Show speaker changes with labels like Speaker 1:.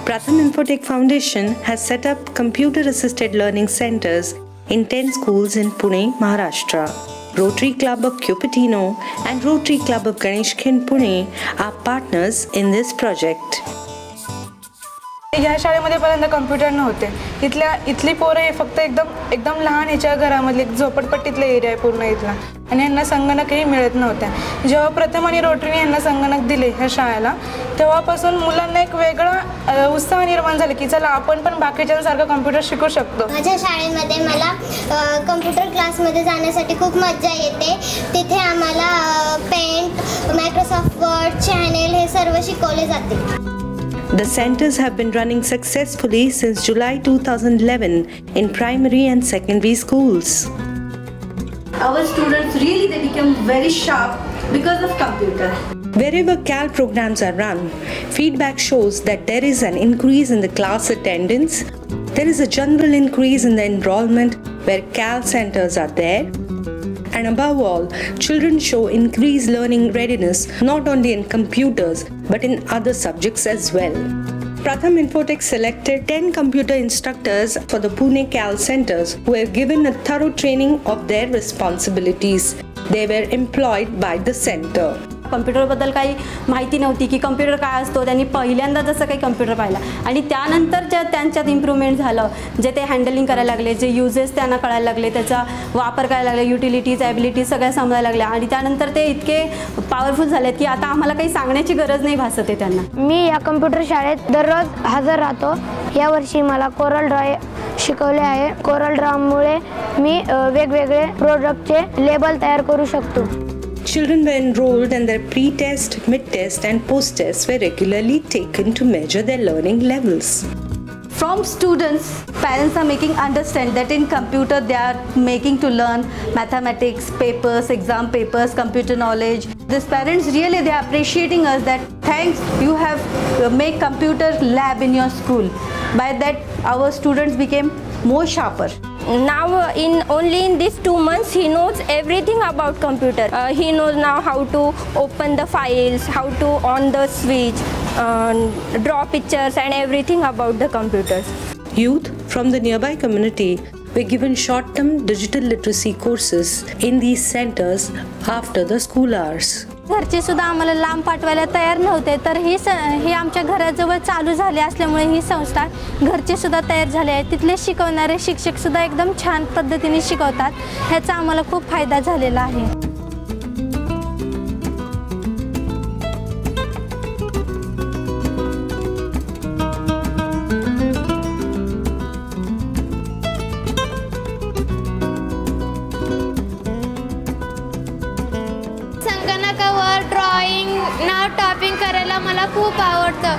Speaker 1: Pratham Infotech Foundation has set up computer-assisted learning centers in 10 schools in Pune, Maharashtra. Rotary Club of Cupertino and Rotary Club of Ganeshkhind, Pune are partners in this project.
Speaker 2: या शाळेमध्ये पहिल्यांदा computer नव्हते. इथली पोरं फक्त एकदम लहान याच्या घरामधले झोपडपट्टीतले एरिया आहे पूर्ण इथला, आणि यांना संगणकही मिळत नव्हत्या. जेव्हा प्रथम आणि रोटरीने यांना संगणक दिले ह्या शाळेला, तेव्हापासून मुलांना एक वेगळा उत्साह निर्माण झाला की चला आपण पण बाकीच्यांसारखं कॉम्प्युटर शिकू शकतो.
Speaker 3: माझ्या शाळेमध्ये मला कॉम्प्युटर क्लासमध्ये जाण्यासाठी खूप मजा येते. तिथे आम्हाला पेंट, मायक्रोसॉफ्ट वर्ड, चॅनेल हे सर्व शिकवले जाते.
Speaker 1: The centers have been running successfully since July 2011 in primary and secondary schools.
Speaker 4: Our students they become very sharp because of computer.
Speaker 1: Wherever CAL programs are run, feedback shows that there is an increase in the class attendance. There is a general increase in the enrollment where CAL centers are there. And above all, children show increased learning readiness not only in computers but in other subjects as well. Pratham Infotech selected 10 computer instructors for the Pune CAL centers who have given a thorough training of their responsibilities. They were employed by the center.
Speaker 5: कम्प्युटरबद्दल काही माहिती नव्हती की computer काय असतो. त्यांनी पहिल्यांदा जसं काही कम्प्युटर पाहिला आणि त्यानंतर त्यांच्यात इम्प्रूव्हमेंट झालं. जे ते हँडलिंग करायला लागले, जे युजेस त्यांना कळायला लागले, त्याचा वापर करायला लागले, युटिलिटीज, ॲबिलिटीज सगळ्या समजायला लागल्या, आणि त्यानंतर ते इतके पॉवरफुल झालेत की आता आम्हाला काही सांगण्याची गरज नाही भासत आहे त्यांना.
Speaker 6: मी या कम्प्युटर शाळेत दररोज हजर राहतो. यावर्षी मला कोरल ड्रॉ शिकवले आहे. कोरल ड्रॉमुळे मी वेगवेगळे प्रोडक्टचे लेबल तयार करू शकतो.
Speaker 1: Children were enrolled and their pre-test, mid-test and post-tests were regularly taken to measure their learning levels.
Speaker 4: From students, parents are making understand that in computer they are making to learn mathematics, papers, exam papers, computer knowledge. These parents they are appreciating us that thanks you have made computer lab in your school. By that our students became more sharper.
Speaker 7: Now only in these 2 months he knows everything about computer. He knows now how to open the files, how to on the switch, draw pictures and everything about the computers.
Speaker 1: Youth from the nearby community were given short-term digital literacy courses in these centers after the school hours.
Speaker 8: घरचे सुद्धा आम्हाला लांब पाठवायला तयार नव्हते, तर ही आमच्या घराजवळ चालू झाली असल्यामुळे ही संस्था घरचे सुद्धा तयार झाले आहेत. तिथले शिकवणारे शिक्षक सुद्धा एकदम छान पद्धतीने शिकवतात. ह्याचा आम्हाला खूप फायदा झालेला आहे.
Speaker 3: संगणकावर ड्रॉइंग, नाव टायपिंग करायला मला खूप आवडतं.